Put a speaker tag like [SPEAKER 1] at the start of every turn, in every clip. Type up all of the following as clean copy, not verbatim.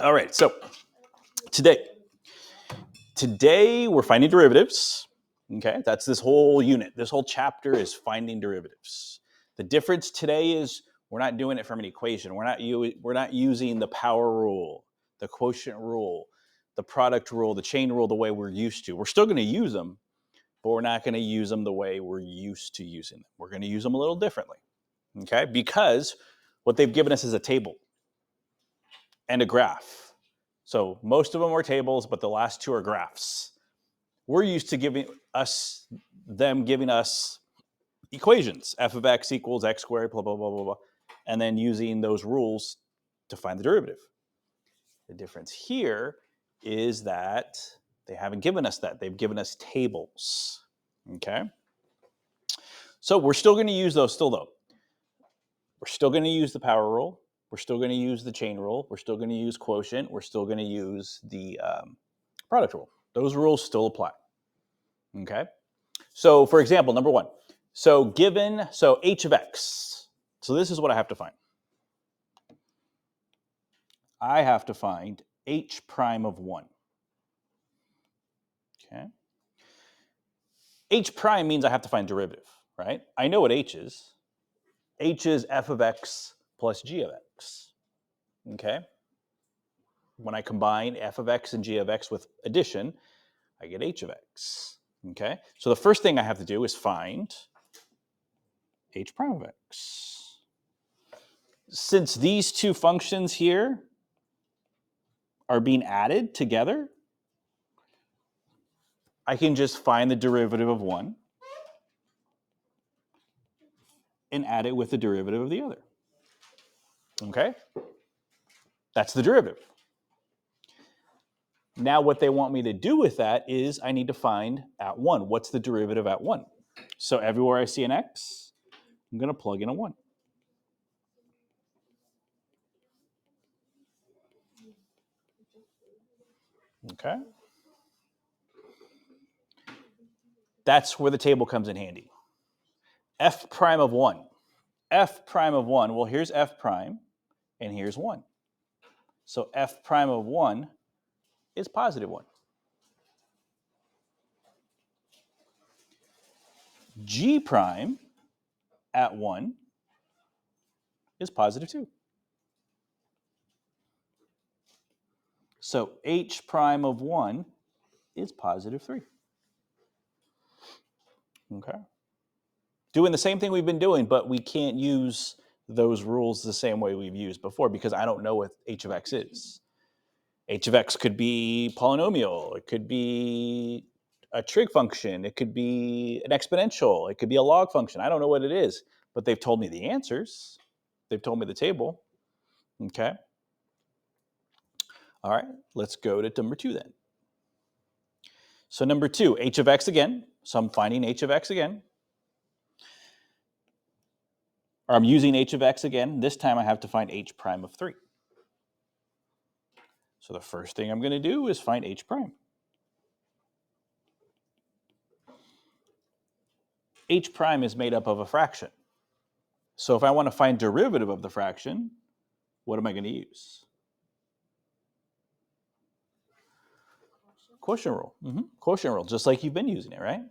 [SPEAKER 1] All right, so today we're finding derivatives. Okay, that's this whole unit. This whole chapter is finding derivatives. The difference today is we're not doing it from an equation. We're not using the power rule, the quotient rule, the product rule, the chain rule the way we're used to. We're still going to use them, but we're not going to use them the way we're used to using them. We're going to use them a little differently. Okay, because what they've given us is a table and a graph. So most of them are tables, but the last two are graphs. We're used to giving us equations. F of x equals x squared, blah, blah, blah, blah, blah. And then using those rules to find the derivative. The difference here is that they haven't given us that. They've given us tables. Okay? So we're still going to use those still, though. We're still going to use the power rule. We're still going to use the chain rule. We're still going to use quotient. We're still going to use the product rule. Those rules still apply. Okay? So, for example, number one. So h of x. So this is what I have to find. I have to find h prime of 1. Okay? H prime means I have to find derivative, right? I know what h is. H is f of x plus g of x. Okay? When I combine f of x and g of x with addition, I get h of x. Okay? So the first thing I have to do is find h prime of x. Since these two functions here are being added together, I can just find the derivative of one and add it with the derivative of the other. Okay? That's the derivative. Now what they want me to do with that is I need to find at 1. What's the derivative at 1? So everywhere I see an x, I'm going to plug in a 1. Okay? That's where the table comes in handy. F prime of 1. F prime of 1, well, here's f prime, and here's 1. So f prime of 1 is positive 1. G prime at 1 is positive 2. So h prime of 1 is positive 3. Okay? Doing the same thing we've been doing, but we can't use those rules the same way we've used before because I don't know what h of x is. H of x could be polynomial. It could be a trig function. It could be an exponential. It could be a log function. I don't know what it is, but they've told me the answers. They've told me the table. Okay. All right, let's go to number 2 then. So number 2, h of x again. So I'm finding h of x again. Or I'm using h of x again. This time I have to find h prime of 3. So the first thing I'm going to do is find h prime. H prime is made up of a fraction. So if I want to find derivative of the fraction, what am I going to use? Quotient rule. Quotient rule, just like you've been using it, right?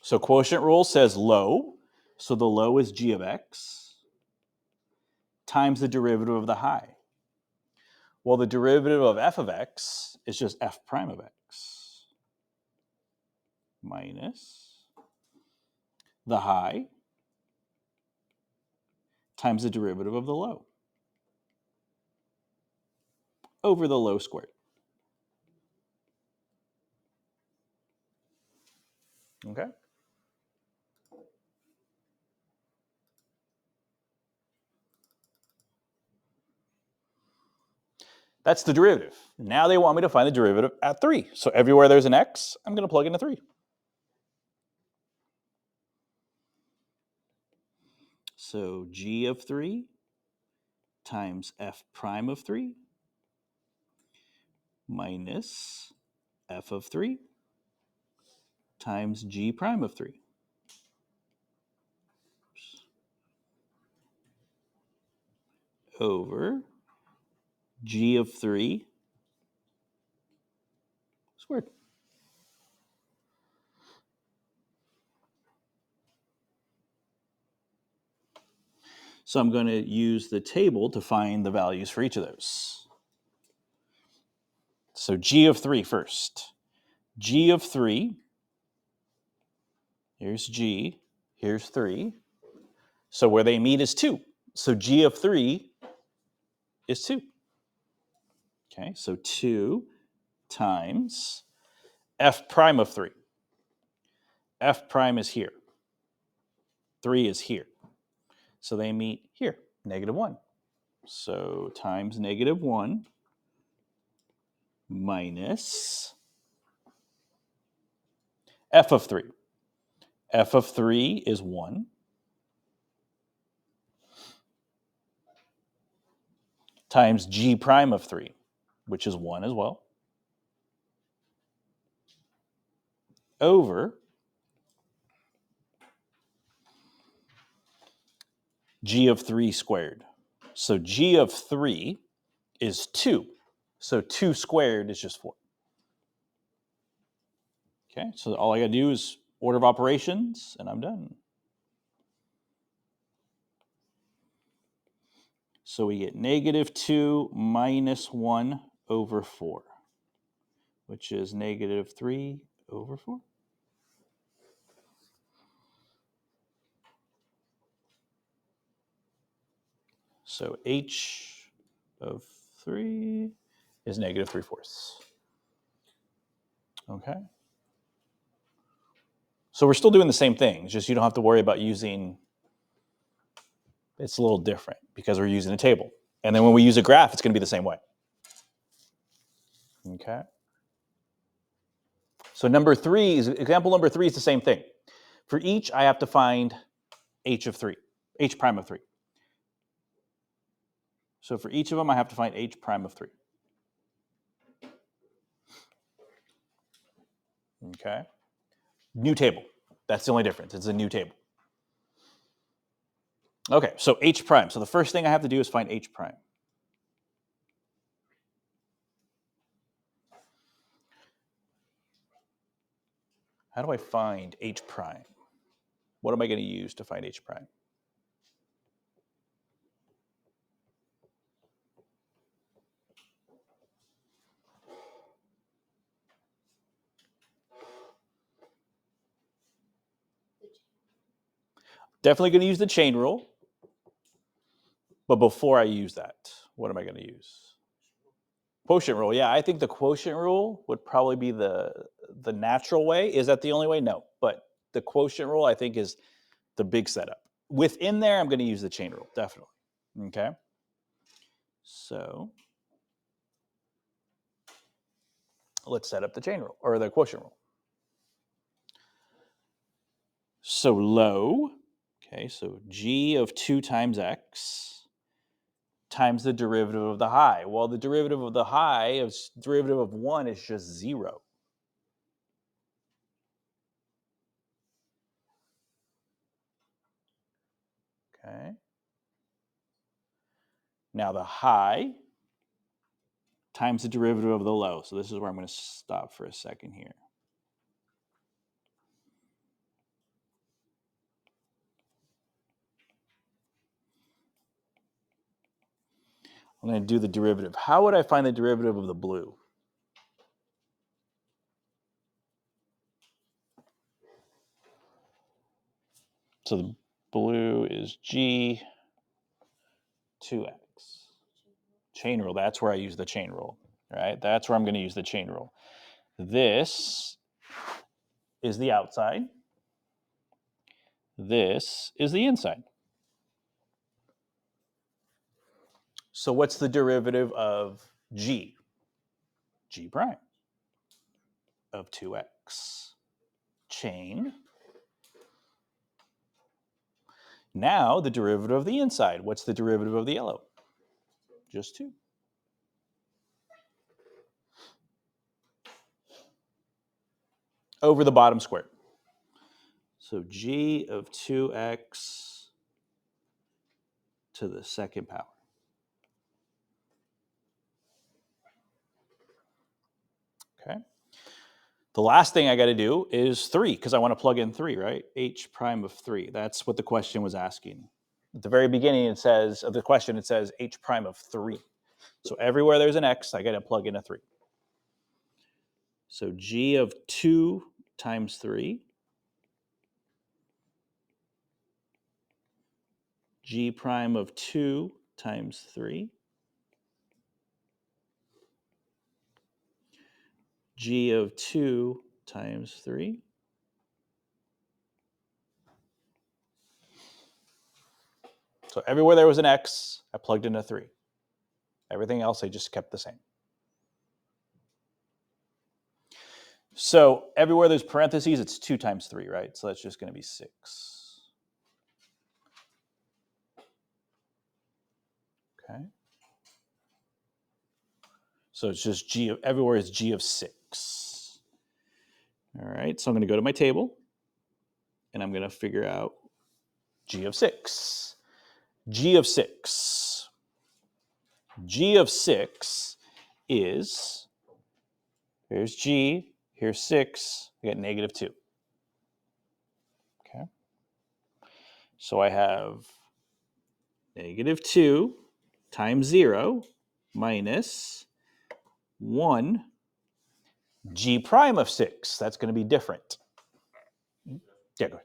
[SPEAKER 1] So quotient rule says low. So the low is g of x times the derivative of the high. Well, the derivative of f of x is just f prime of x minus the high times the derivative of the low over the low squared. Okay? That's the derivative. Now they want me to find the derivative at 3. So everywhere there's an x, I'm going to plug in a 3. So g of 3 times f prime of 3 minus f of 3 times g prime of 3. Over g of 3 squared. So I'm going to use the table to find the values for each of those. So g of 3 first. G of 3, here's g, here's 3. So where they meet is 2. So g of 3 is 2. Okay, so 2 times f prime of 3. F prime is here. 3 is here. So they meet here, -1. So times -1 minus f of 3. F of 3 is 1. Times g prime of 3, which is 1 as well, over g of 3 squared. So g of 3 is 2. So 2 squared is just 4. Okay, so all I got to do is order of operations, and I'm done. So we get -2 minus 1 over 4, which is -3 over 4. So h of 3 is -3/4. Okay. So we're still doing the same thing. It's just you don't have to worry about using, it's a little different because we're using a table. And then when we use a graph, it's going to be the same way. Okay. So example number 3 is the same thing. For each, I have to find h of 3, h prime of 3. So for each of them, I have to find h prime of 3. Okay. New table. That's the only difference. It's a new table. Okay, so h prime. So the first thing I have to do is find h prime. How do I find h prime? What am I going to use to find h prime? Definitely going to use the chain rule. But before I use that, what am I going to use? Quotient rule. Yeah, I think the quotient rule would probably be the natural way. Is that the only way? No. But the quotient rule, I think, is the big setup. Within there, I'm going to use the chain rule, definitely. Okay. So let's set up the chain rule, or the quotient rule. So low, okay, so g of 2 times x times the derivative of the high. Well, the derivative of the high, derivative of 1 is just 0. Okay. Now the high times the derivative of the low. So this is where I'm going to stop for a second here. I'm going to do the derivative. How would I find the derivative of the blue? So the blue is g 2x. Chain rule, that's where I use the chain rule, right? That's where I'm going to use the chain rule. This is the outside. This is the inside. So what's the derivative of g? G prime of 2x. Chain. Now the derivative of the inside. What's the derivative of the yellow? Just 2. Over the bottom square. So g of 2x to the second power. Okay. The last thing I got to do is 3, because I want to plug in 3, right? H prime of 3. That's what the question was asking. At the very beginning, it says, of the question, it says H prime of 3. So everywhere there's an X, I got to plug in a 3. So G of 2 times 3. G prime of 2 times 3. G of 2 times 3. So everywhere there was an X, I plugged in a 3. Everything else I just kept the same. So everywhere there's parentheses, it's 2 times 3, right? So that's just going to be 6. Okay. So it's just G of, everywhere is G of 6. All right, so I'm going to go to my table, and I'm going to figure out G of 6. G of 6. G of 6 is, here's G, here's 6, I get negative 2. Okay. So I have negative 2 times 0 minus 1 G prime of 6. That's going to be different. Yeah, go ahead.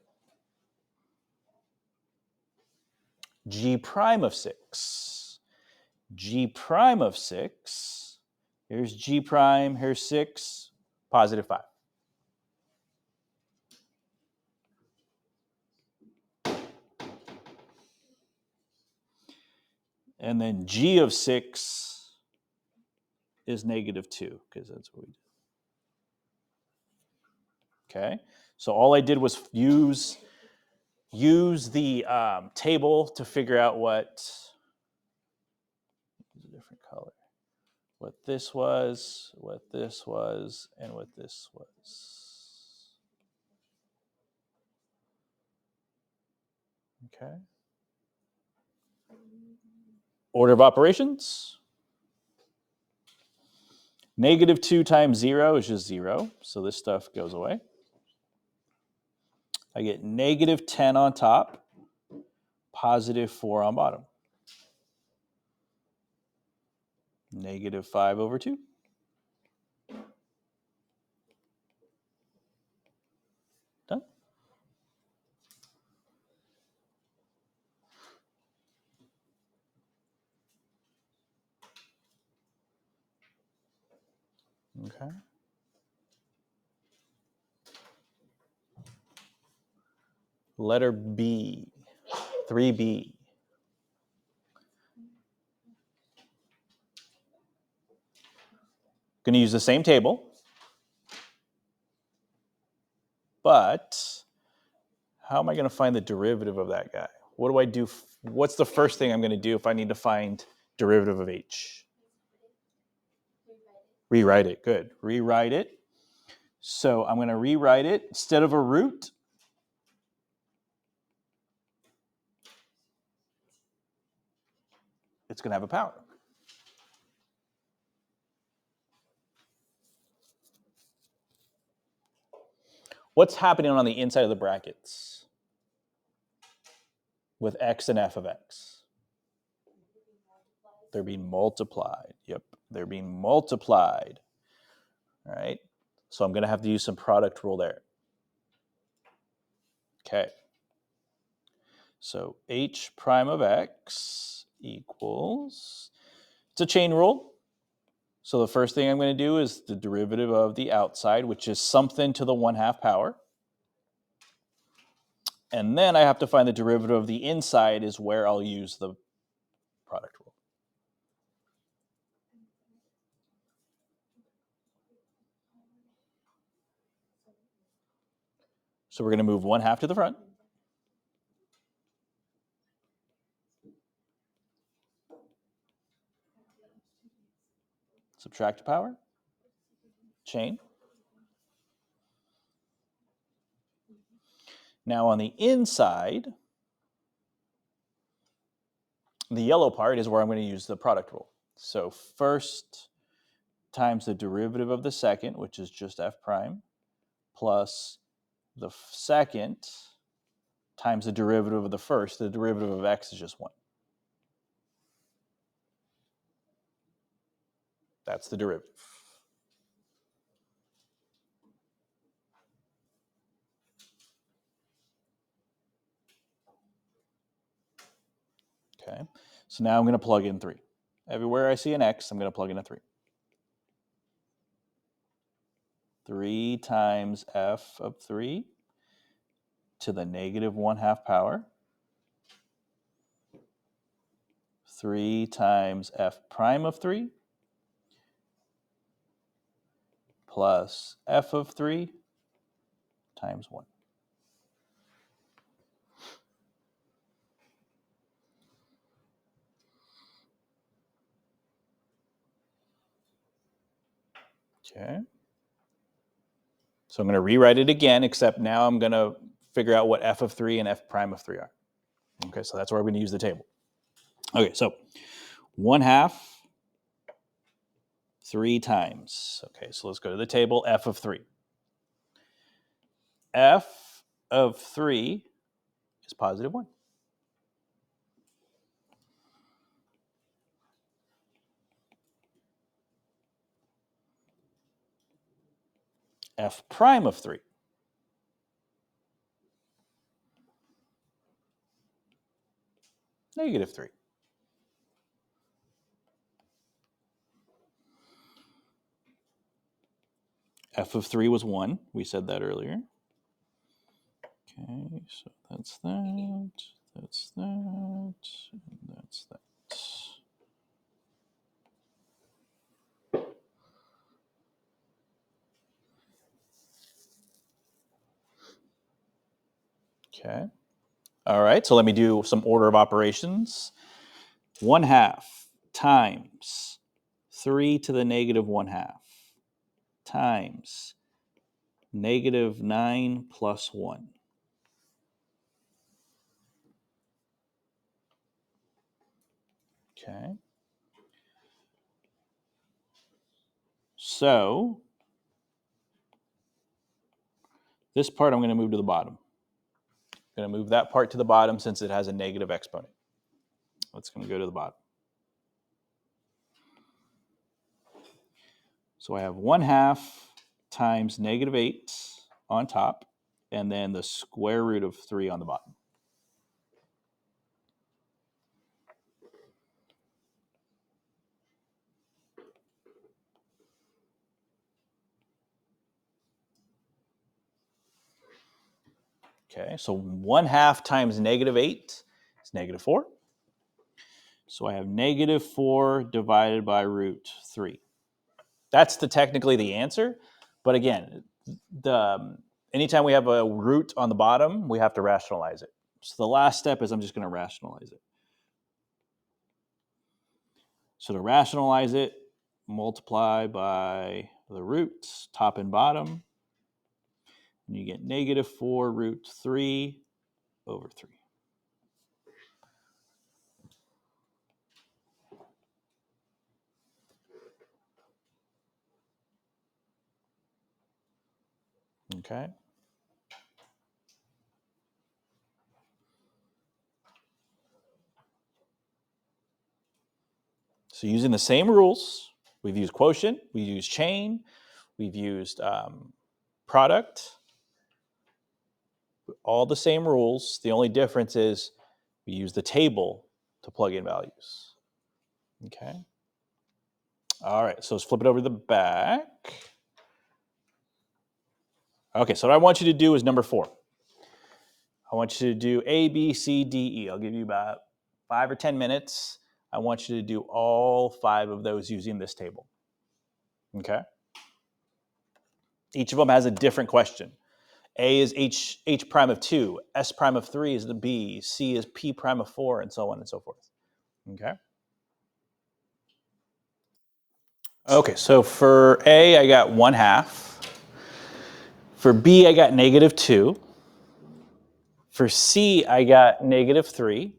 [SPEAKER 1] G prime of 6. G prime of 6. Here's G prime, here's 6, positive 5. And then G of 6 is negative 2, because that's what we did. Okay, so all I did was use the table to figure out what, use a different color, what this was, and what this was. Okay. Order of operations. Negative 2 times 0 is just 0, so this stuff goes away. I get negative 10 on top, positive 4 on bottom. Negative 5 over 2. Done. Okay. Letter B, 3B. Going to use the same table, but how am I going to find the derivative of that guy? What do I do? What's the first thing I'm going to do if I need to find derivative of H? Rewrite it. Good. Rewrite it. So I'm going to rewrite it. Instead of a root, it's going to have a power. What's happening on the inside of the brackets with x and f of x? They're being multiplied. Yep, they're being multiplied. All right, so I'm going to have to use some product rule there. Okay, so h prime of x equals, it's a chain rule. So the first thing I'm going to do is the derivative of the outside, which is something to the 1/2 power. And then I have to find the derivative of the inside, is where I'll use the product rule. So we're going to move 1/2 to the front. Subtract a power. Chain. Now on the inside, the yellow part is where I'm going to use the product rule. So first times the derivative of the second, which is just f prime, plus the second times the derivative of the first. The derivative of x is just 1. That's the derivative. Okay, so now I'm going to plug in 3. Everywhere I see an x, I'm going to plug in a 3. 3 times f of 3 to the negative 1/2 power. 3 times f prime of 3 plus f of 3 times 1. Okay. So I'm going to rewrite it again, except now I'm going to figure out what f of 3 and f prime of 3 are. Okay, so that's where we're going to use the table. Okay, so 1/2, 3 times. Okay, so let's go to the table, f of 3. F of 3 is positive 1. F prime of 3. Negative 3. F of 3 was 1. We said that earlier. Okay, so that's that, that's that, and that's that. Okay. All right, so let me do some order of operations. 1/2 times 3 to the negative 1/2 times negative 9 plus 1. Okay. So this part I'm going to move to the bottom. I'm going to move that part to the bottom since it has a negative exponent. That's going to go to the bottom. So I have 1/2 times negative 8 on top, and then the square root of 3 on the bottom. Okay, so 1/2 times negative 8 is negative 4. So I have negative 4 divided by root 3. That's technically the answer. But again, anytime we have a root on the bottom, we have to rationalize it. So the last step is I'm just going to rationalize it. So to rationalize it, multiply by the roots, top and bottom, and you get negative 4 root 3 over 3. Okay. So using the same rules, we've used quotient, we've used chain, we've used product, all the same rules. The only difference is we use the table to plug in values. Okay. All right, so let's flip it over to the back. Okay, so what I want you to do is number 4. I want you to do A, B, C, D, E. I'll give you about 5 or 10 minutes. I want you to do all 5 of those using this table. Okay? Each of them has a different question. A is H prime of 2, S prime of 3 is the B, C is P prime of 4, and so on and so forth. Okay? Okay, so for A, I got 1/2. For B, I got negative 2. For C, I got negative 3.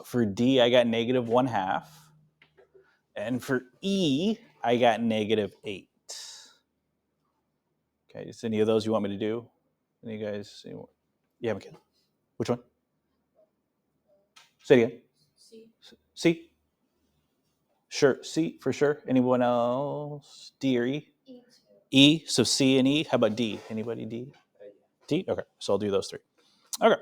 [SPEAKER 1] For D, I got negative 1/2. And for E, I got -8. Okay, is any of those you want me to do? Any guys? Yeah, McKenna. Which one? Say it again. C. Sure, C for sure. Anyone else? D or E? E. So C and E. How about D? Anybody D? D? Okay, so I'll do those three. Okay.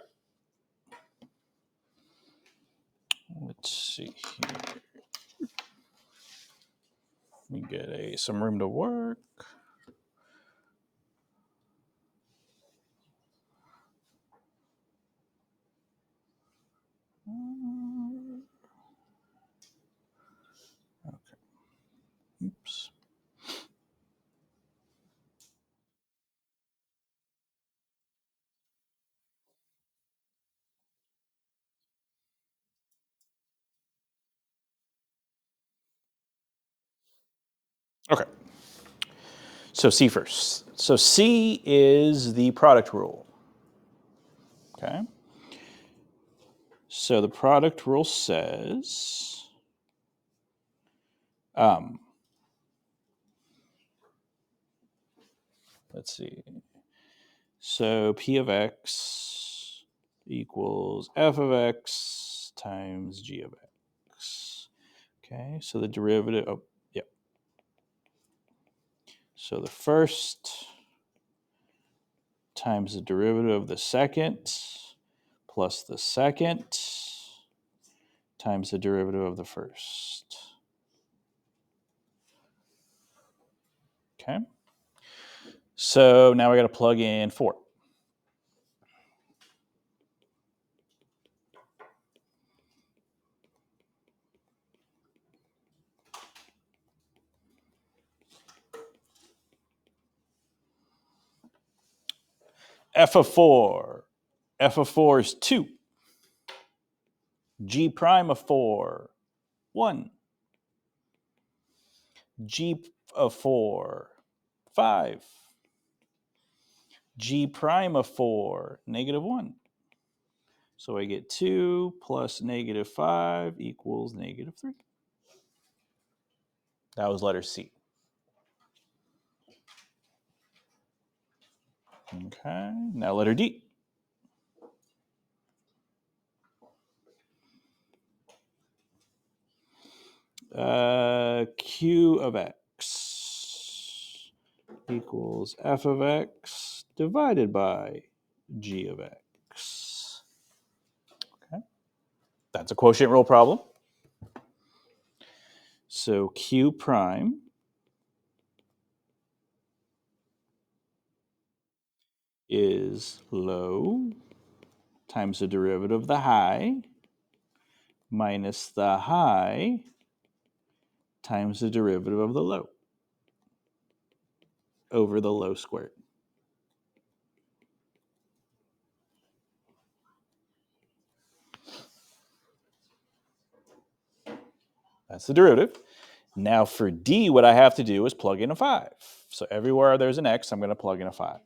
[SPEAKER 1] Let's see here. We get some room to work. Okay. Oops. Okay. So C first. So C is the product rule. Okay. So the product rule says, let's see. So P of X equals F of X times G of X. Okay. So the derivative, oh, yeah. So the first times the derivative of the second plus the second times the derivative of the first. Okay. So now we got to plug in 4. F of 4. F of 4 is 2. G prime of 4, 1. G of 4, 5. G prime of 4, -1. So I get 2 plus -5 equals -3. That was letter C. Okay, now letter D. Q of X equals F of X divided by G of X. Okay, that's a quotient rule problem. So Q prime is low times the derivative of the high minus the high times the derivative of the low over the low squared. That's the derivative. Now for D, what I have to do is plug in a 5. So everywhere there's an X, I'm going to plug in a 5.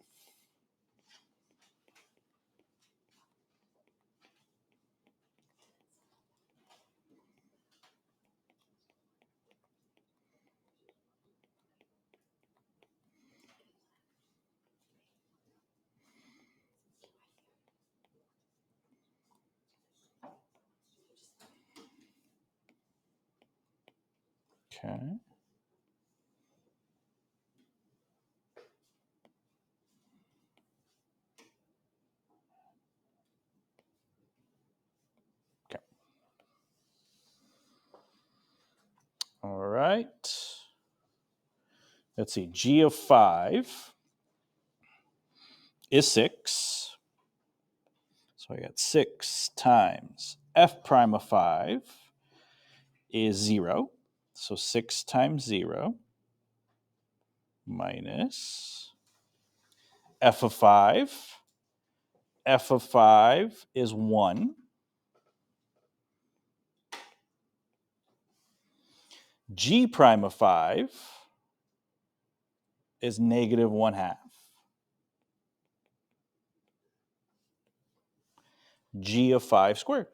[SPEAKER 1] Okay. Okay. All right. Let's see. G of 5 is 6. So I got 6 times F prime of 5 is 0. So 6 times 0 minus F of 5. F of 5 is 1. G prime of 5 is -1/2. G of 5 squared.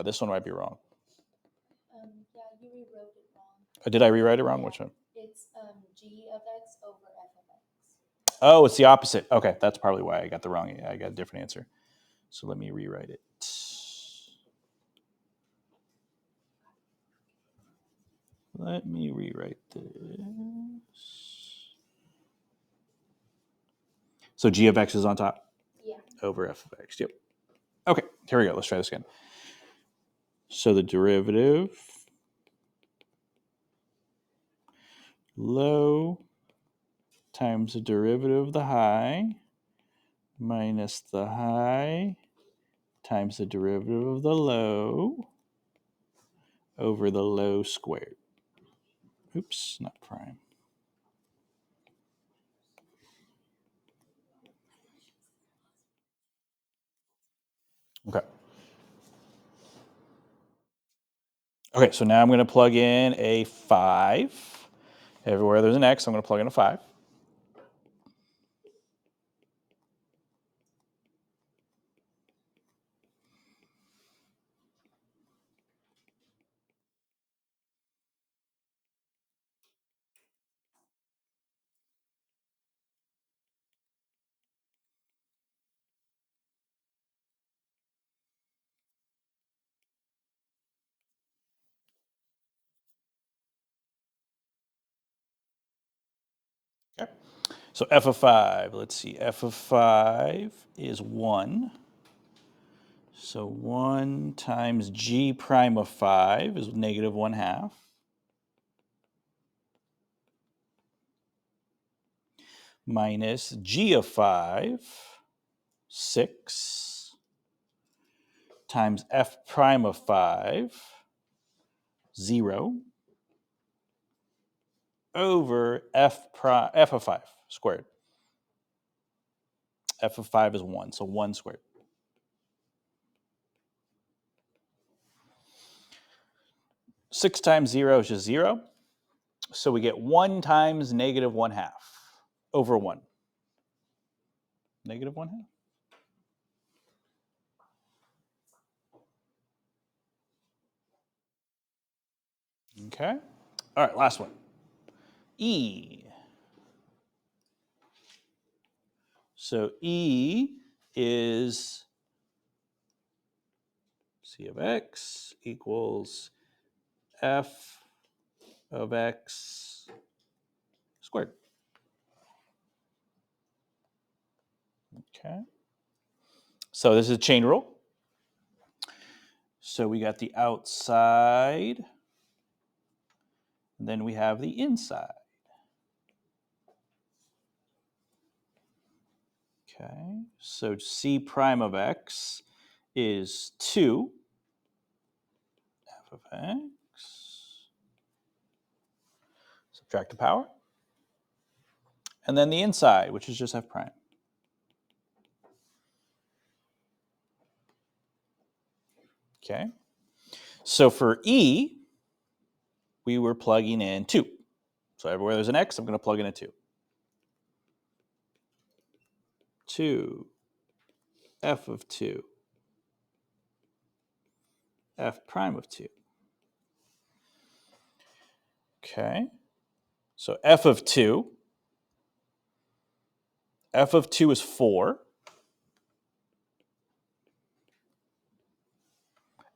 [SPEAKER 1] This one might be wrong.
[SPEAKER 2] Yeah, you rewrote it wrong.
[SPEAKER 1] Did I rewrite it wrong?
[SPEAKER 2] Yeah.
[SPEAKER 1] Which one?
[SPEAKER 2] It's g of x over f of x.
[SPEAKER 1] Oh, it's the opposite. Okay, that's probably why I got the wrong. I got a different answer. So let me rewrite it. Let me rewrite this. So g of x is on top?
[SPEAKER 2] Yeah.
[SPEAKER 1] Over f of x. Yep. Okay, here we go. Let's try this again. So the derivative low times the derivative of the high minus the high times the derivative of the low over the low squared. Oops, not prime. Okay. Okay, so now I'm going to plug in a 5. Everywhere there's an x, I'm going to plug in a 5. Okay. So f of 5, let's see, f of 5 is 1. So 1 times g prime of 5 is negative 1/2. Minus g of 5, 6, times f prime of 5, 0, over f of 5 squared. F of 5 is 1, so 1 squared. Six times 0 is just 0. So we get 1 times negative 1/2 over 1. Negative 1/2. Okay. All right, last one. E. So E is c of x equals f of x squared. Okay. So this is a chain rule. So we got the outside, and then we have the inside. Okay. So c prime of x is 2 f of x. Subtract the power. And then the inside, which is just f prime. Okay. So for E, we were plugging in 2. So everywhere there's an x, I'm going to plug in a 2. 2, f of 2, f prime of 2. Okay. So f of 2 is 4.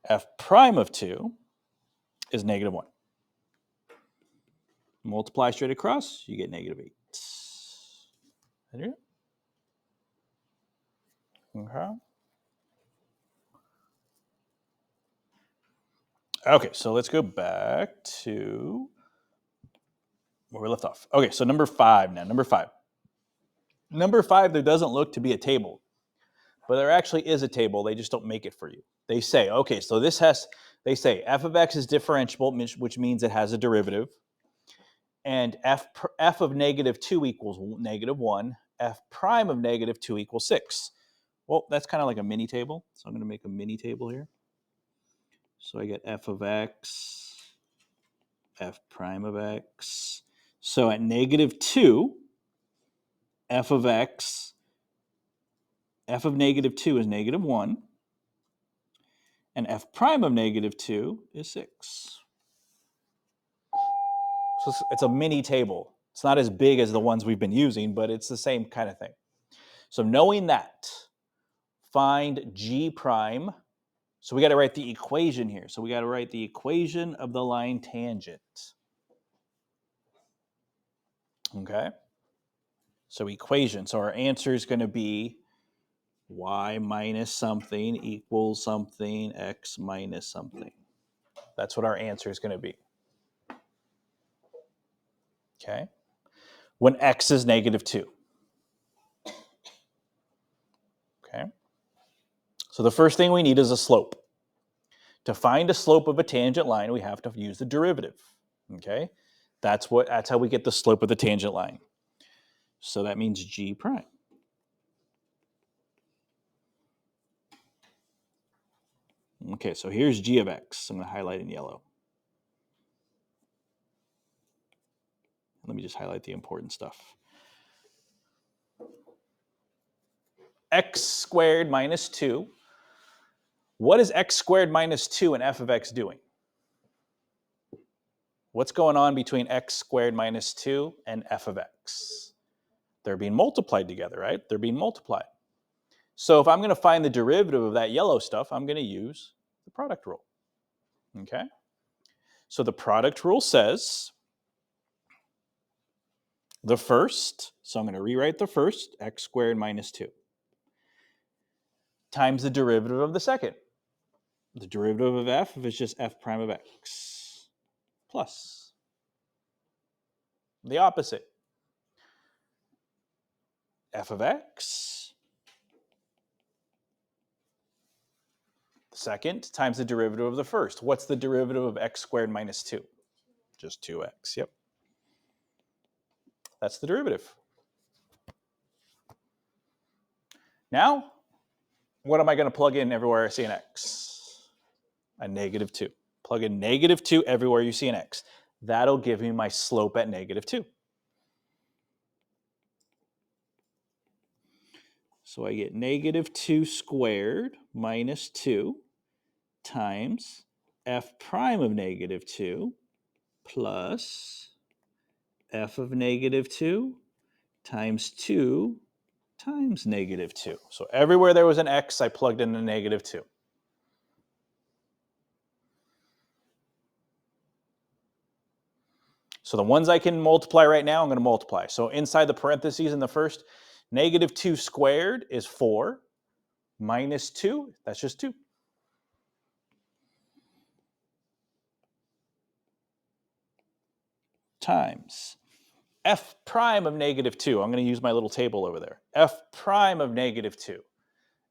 [SPEAKER 1] F prime of 2 is negative 1. Multiply straight across, you get negative 8. There. Okay. Okay, so let's go back to where we left off. Okay, so number 5 now. Number 5. Number 5, there doesn't look to be a table, but there actually is a table. They just don't make it for you. They say, okay, so they say f of x is differentiable, which means it has a derivative. And f of negative 2 equals negative 1. F prime of negative 2 equals 6. Well, that's kind of like a mini table. So I'm going to make a mini table here. So I get f of x, f prime of x. So at negative 2, f of x, f of negative 2 is negative 1. And f prime of negative 2 is 6. So it's a mini table. It's not as big as the ones we've been using, but it's the same kind of thing. So knowing that, find g prime. So we got to write the equation here. So we got to write the equation of the line tangent. Okay? So equation. So our answer is going to be y minus something equals something, x minus something. That's what our answer is going to be. Okay? When x is -2. Okay? So the first thing we need is a slope. To find a slope of a tangent line, we have to use the derivative. Okay? That's how we get the slope of the tangent line. So that means g prime. Okay, so here's g of x. I'm going to highlight in yellow. Let me just highlight the important stuff. X squared minus 2. What is x squared minus 2 and f of x doing? What's going on between x squared minus 2 and f of x? They're being multiplied together, right? They're being multiplied. So if I'm going to find the derivative of that yellow stuff, I'm going to use the product rule. Okay? So the product rule says the first, so I'm going to rewrite the first, x squared minus 2, times the derivative of the second. The derivative of f is just f prime of x, plus the opposite, f of x, the second, times the derivative of the first. What's the derivative of x squared minus 2? Just 2x, yep. That's the derivative. Now, what am I going to plug in everywhere I see an x? A -2. Plug in -2 everywhere you see an x. That'll give me my slope at -2. So I get -2 squared minus 2 times f prime of -2 plus f of -2 times 2 times -2. So everywhere there was an x, I plugged in a -2. So the ones I can multiply right now, I'm going to multiply. So inside the parentheses in the first, -2 squared is 4, minus 2, that's just 2. Times f prime of -2. I'm going to use my little table over there. F prime of -2.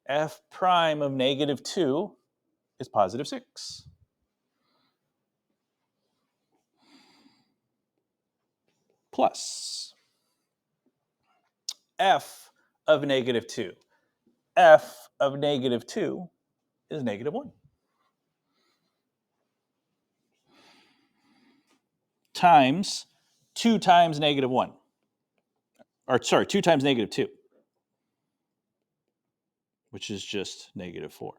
[SPEAKER 1] F prime of -2 is positive 6. Plus f of -2. F of -2 is -1. Times 2 times -1. Or sorry, 2 times -2. Which is just -4.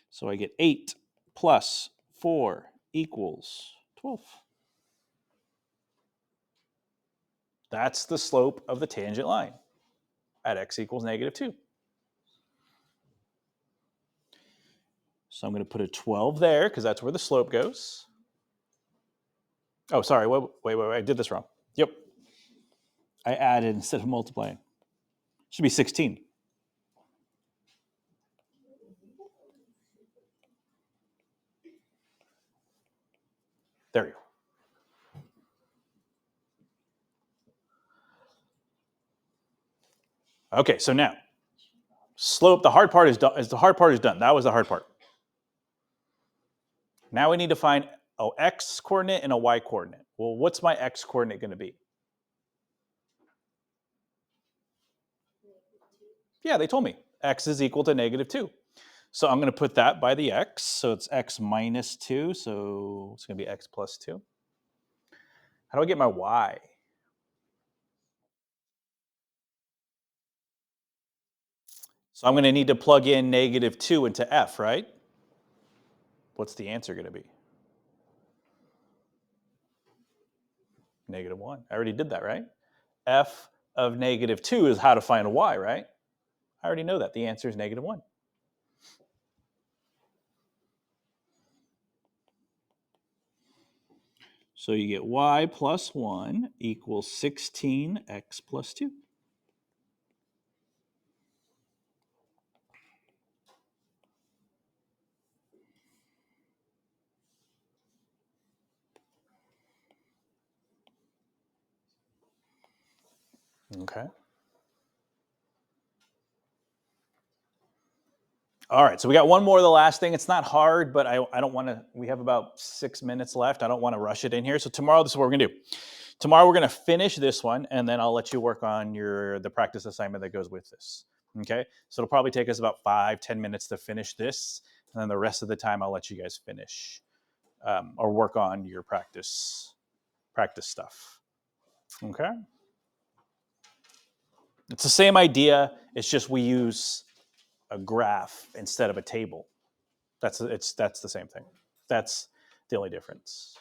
[SPEAKER 1] So I get 8 plus 4 equals 12. That's the slope of the tangent line at x equals -2. So I'm going to put a 12 there because that's where the slope goes. Oh, sorry. Wait. I did this wrong. Yep. I added instead of multiplying. Should be 16. There you go. Okay, so now slope. The hard part is done. The hard part is done. That was the hard part. Now we need to find an x coordinate and a y coordinate. Well, what's my x coordinate going to be? Yeah, they told me x is equal to -2. So I'm going to put that by the x. So it's x minus 2. So it's going to be x plus 2. How do I get my y? So I'm going to need to plug in -2 into f, right? What's the answer going to be? -1. I already did that, right? F of -2 is how to find a y, right? I already know that. The answer is -1. So you get y plus 1 equals 16x plus 2. Okay. All right, so we got one more of the last thing. It's not hard, but I don't want to, we have about 6 minutes left. I don't want to rush it in here. So tomorrow, this is what we're going to do. Tomorrow, we're going to finish this one, and then I'll let you work on the practice assignment that goes with this. Okay, so it'll probably take us about 5-10 minutes to finish this, and then the rest of the time, I'll let you guys finish or work on your practice stuff. Okay, it's the same idea. It's just we use a graph instead of a table. That's the same thing. That's the only difference.